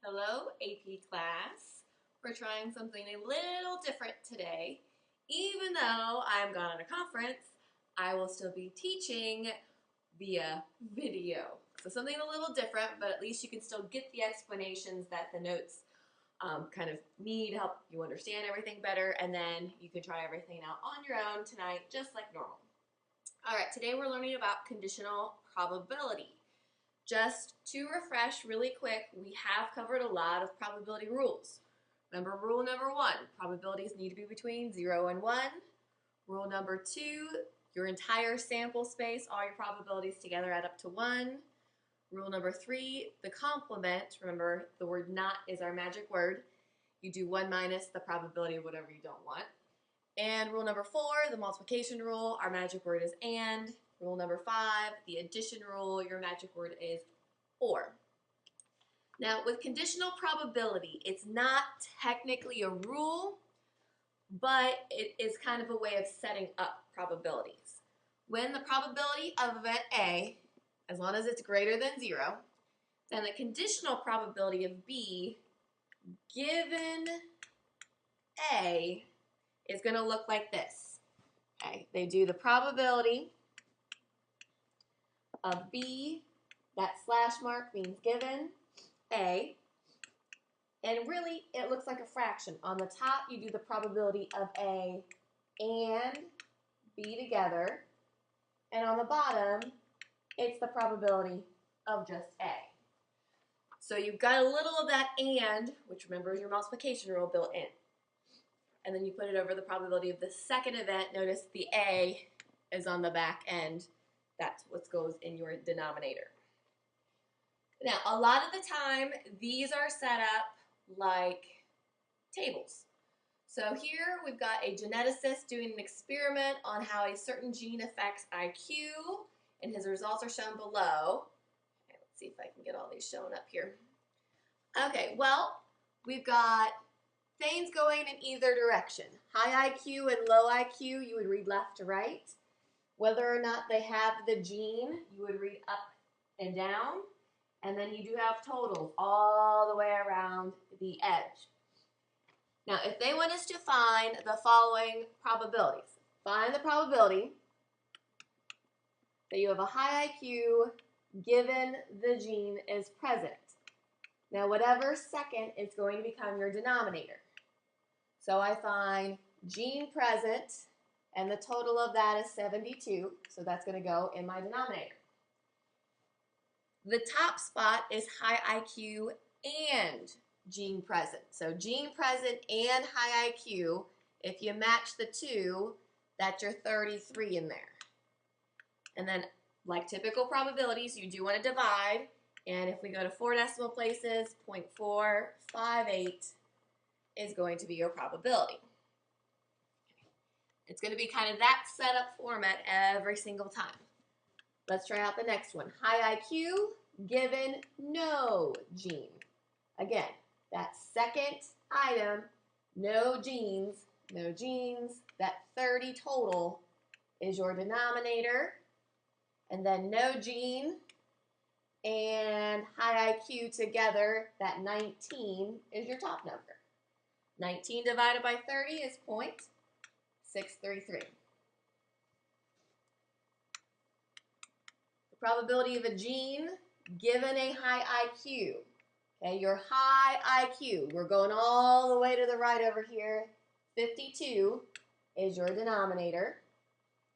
Hello, AP class. We're trying something a little different today. Even though I'm gone on a conference, I will still be teaching via video. So something a little different, but at least you can still get the explanations that the notes kind of need to help you understand everything better, and then you can try everything out on your own tonight, just like normal. All right, today we're learning about conditional probability. Just to refresh really quick, we have covered a lot of probability rules. Remember rule number 1, probabilities need to be between 0 and 1. Rule number 2, your entire sample space, all your probabilities together add up to 1. Rule number 3, the complement, remember the word not is our magic word. You do 1 minus the probability of whatever you don't want. And rule number 4, the multiplication rule, our magic word is and. Rule number 5, the addition rule, your magic word is or. Now, with conditional probability, it's not technically a rule, but it is kind of a way of setting up probabilities. When the probability of event A, as long as it's greater than 0, then the conditional probability of B given A is going to look like this. Okay, they do the probability of B, that slash mark means given A, and really it looks like a fraction. On the top you do the probability of A and B together, and on the bottom it's the probability of just A. So you've got a little of that and, which remember is your multiplication rule, built in. And then you put it over the probability of the second event. Notice the A is on the back end. That's what goes in your denominator. Now, a lot of the time, these are set up like tables. So here we've got a geneticist doing an experiment on how a certain gene affects IQ, and his results are shown below. Okay, let's see if I can get all these shown up here. Okay, well, we've got things going in either direction. High IQ and low IQ, you would read left to right. Whether or not they have the gene, you would read up and down. And then you do have totals all the way around the edge. Now, if they want us to find the following probabilities, find the probability that you have a high IQ given the gene is present. Now, whatever second is going to become your denominator. So I find gene present, and the total of that is 72, so that's going to go in my denominator. The top spot is high IQ and gene present. So gene present and high IQ, if you match the two, that's your 33 in there. And then, like typical probabilities, you do want to divide, and if we go to 4 decimal places, 0.458 is going to be your probability. It's going to be kind of that setup format every single time. Let's try out the next one. High IQ given no gene. Again, that second item, no genes, that 30 total is your denominator. And then no gene and high IQ together, that 19 is your top number. 19 divided by 30 is 0.633. The probability of a gene given a high IQ. Okay, your high IQ, we're going all the way to the right over here. 52 is your denominator.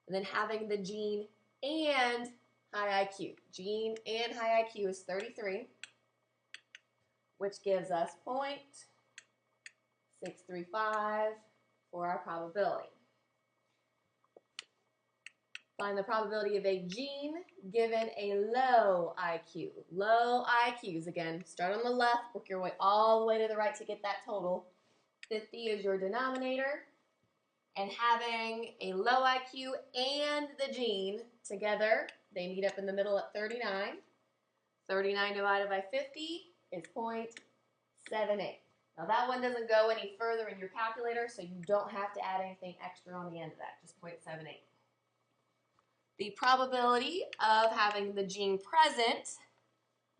And then having the gene and high IQ. Gene and high IQ is 33, which gives us 0.635 for our probability. Find the probability of a gene given a low IQ. Low IQs, again, start on the left, work your way all the way to the right to get that total. 50 is your denominator. And having a low IQ and the gene together, they meet up in the middle at 39. 39 divided by 50 is 0.78. Now that one doesn't go any further in your calculator, so you don't have to add anything extra on the end of that, just 0.78. The probability of having the gene present,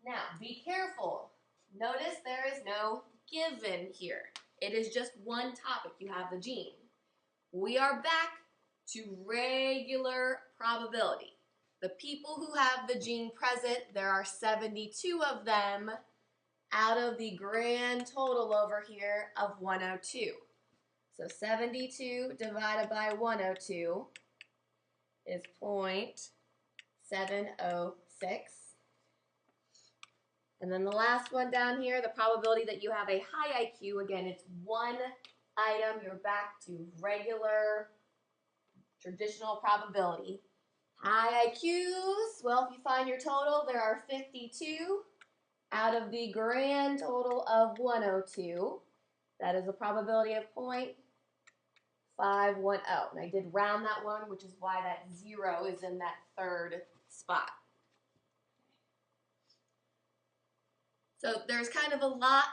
now be careful. Notice there is no given here. It is just one topic. You have the gene. We are back to regular probability. The people who have the gene present, there are 72 of them out of the grand total over here of 102. So 72 divided by 102 is 0.706. And then the last one down here, the probability that you have a high IQ, again, it's one item. You're back to regular, traditional probability. High IQs, well, if you find your total, there are 52 out of the grand total of 102. That is a probability of 0.510. And I did round that one, which is why that 0 is in that third spot. So there's kind of a lot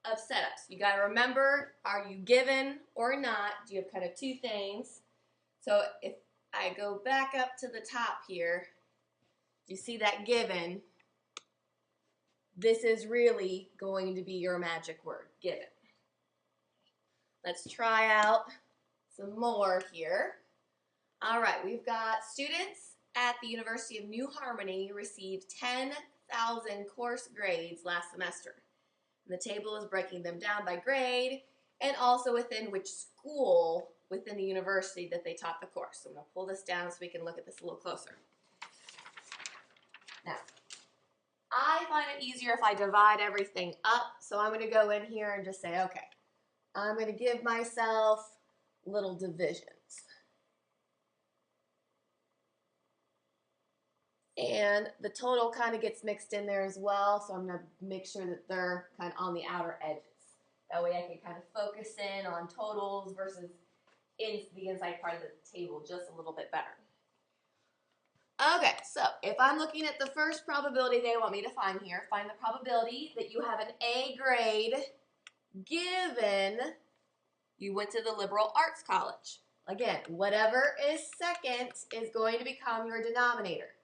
of setups. You got to remember, are you given or not? Do you have kind of two things? So if I go back up to the top here, you see that given? This is really going to be your magic word, given. Let's try out some more here. All right, we've got students at the University of New Harmony received 10,000 course grades last semester. And the table is breaking them down by grade and also within which school within the university that they taught the course. So I'm going to pull this down so we can look at this a little closer. Now, I find it easier if I divide everything up, so I'm going to go in here and just say, okay, I'm going to give myself little divisions. And the total kind of gets mixed in there as well, so I'm going to make sure that they're kind of on the outer edges. That way I can kind of focus in on totals versus the inside part of the table just a little bit better. Okay, so if I'm looking at the first probability they want me to find here, find the probability that you have an A grade given you went to the liberal arts college. Again, whatever is second is going to become your denominator.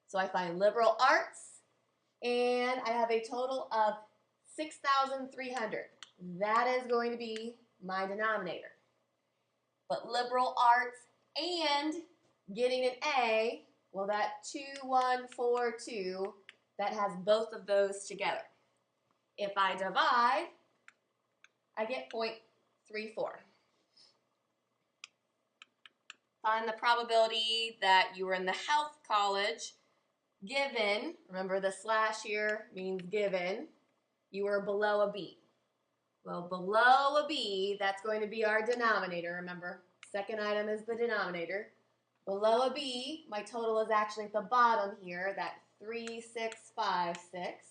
So I find liberal arts, and I have a total of 6,300. That is going to be my denominator. But liberal arts and getting an A, well, that 2142, that has both of those together. If I divide, I get 0.34. Find the probability that you were in the health college given, remember the slash here means given, you were below a B. Well, below a B, that's going to be our denominator, remember. Second item is the denominator. Below a B, my total is actually at the bottom here, that 3656.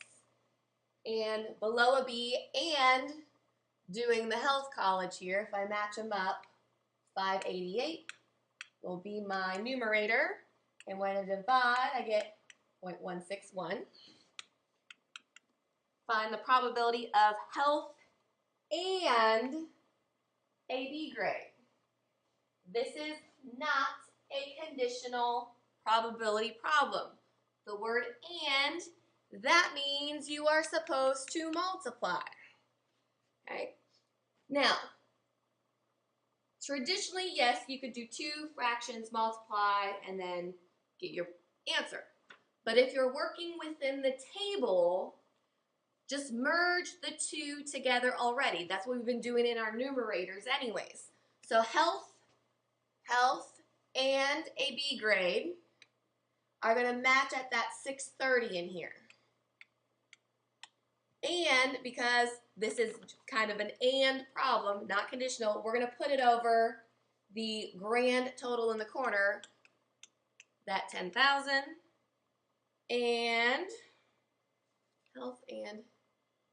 And below a B and doing the health college here, if I match them up, 588 will be my numerator. And when I divide, I get 0.161. Find the probability of health and a B grade. This is not a conditional probability problem. The word and, that means you are supposed to multiply. Okay? Now, traditionally, yes, you could do two fractions, multiply, and then get your answer. But if you're working within the table, just merge the two together already. That's what we've been doing in our numerators anyways. So health, and a B grade are going to match at that 630 in here. And because this is kind of an and problem, not conditional, we're going to put it over the grand total in the corner, that 10,000, and health and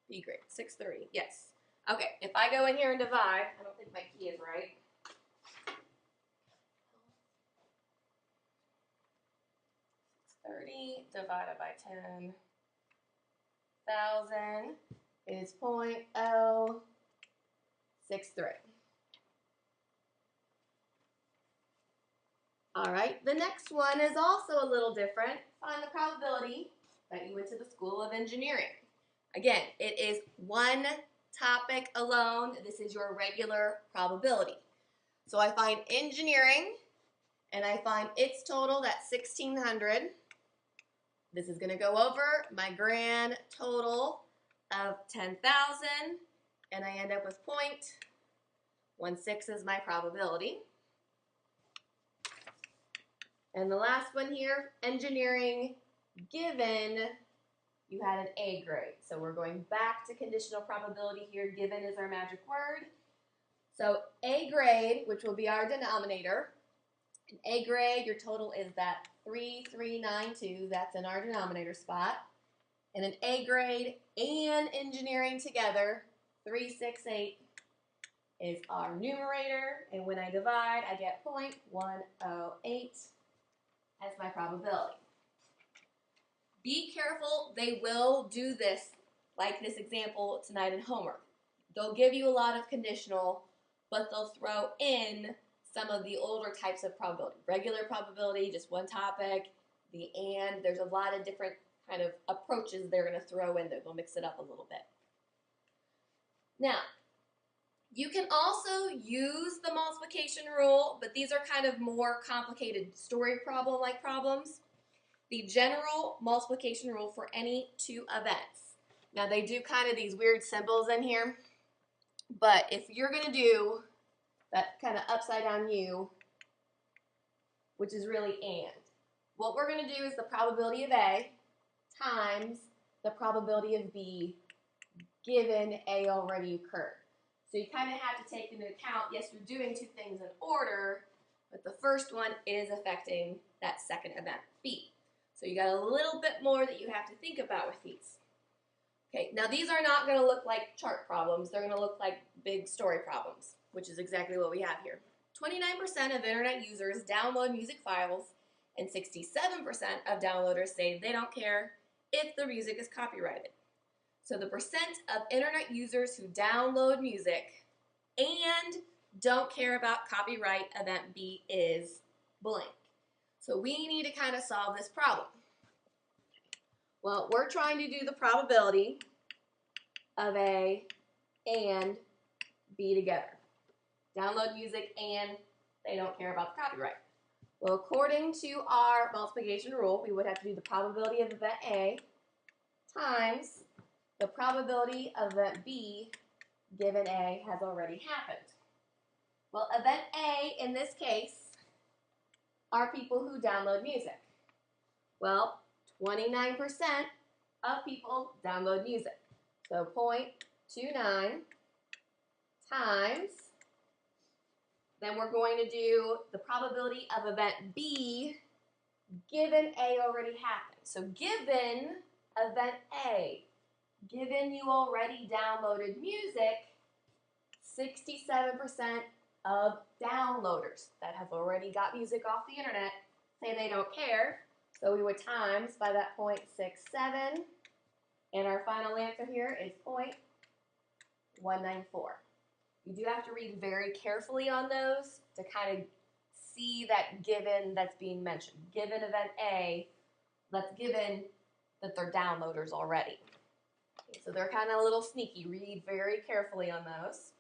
B grade, 630, yes. Okay, if I go in here and divide, I don't think my key is right. 30 divided by 10,000 is 0.063. All right, the next one is also a little different. Find the probability that you went to the School of Engineering. Again, it is one topic alone. This is your regular probability. So I find engineering, and I find its total, that's 1,600. This is going to go over my grand total of 10,000, and I end up with 0.16 is my probability. And the last one here, engineering, given you had an A grade. So we're going back to conditional probability here. Given is our magic word. So A grade, which will be our denominator. An A grade, your total is that 3392. That's in our denominator spot. And an A grade and engineering together, 368 is our numerator. And when I divide, I get 0.108 as my probability. Be careful, they will do this, like this example tonight in homework. They'll give you a lot of conditional, but they'll throw in some of the older types of probability. Regular probability, just one topic, the and, there's a lot of different kind of approaches they're going to throw in there. They'll mix it up a little bit. Now, you can also use the multiplication rule, but these are kind of more complicated story problem-like problems. The general multiplication rule for any two events. Now they do kind of these weird symbols in here, but if you're going to do that kind of upside down U, which is really and, what we're going to do is the probability of A times the probability of B given A already occurred. So you kind of have to take into account, yes, you're doing two things in order, but the first one is affecting that second event, B. So you got a little bit more that you have to think about with these. Okay, now these are not going to look like chart problems. They're going to look like big story problems, which is exactly what we have here. 29% of internet users download music files, and 67% of downloaders say they don't care if the music is copyrighted. So the percent of internet users who download music and don't care about copyright event B is blank. So we need to kind of solve this problem. Well, we're trying to do the probability of A and B together. Download music and they don't care about the copyright. Well, according to our multiplication rule, we would have to do the probability of event A times the probability of event B given A has already happened. Well, event A in this case are people who download music. Well, 29% of people download music. So 0.29 times, then we're going to do the probability of event B given A already happened. So given event A, given you already downloaded music, 67% of downloaders that have already got music off the internet say they don't care. So we would times by that 0.67, and our final answer here is 0.194. You do have to read very carefully on those to kind of see that given that's being mentioned. Given event A, that's given that they're downloaders already. Okay, so they're kind of a little sneaky. Read very carefully on those.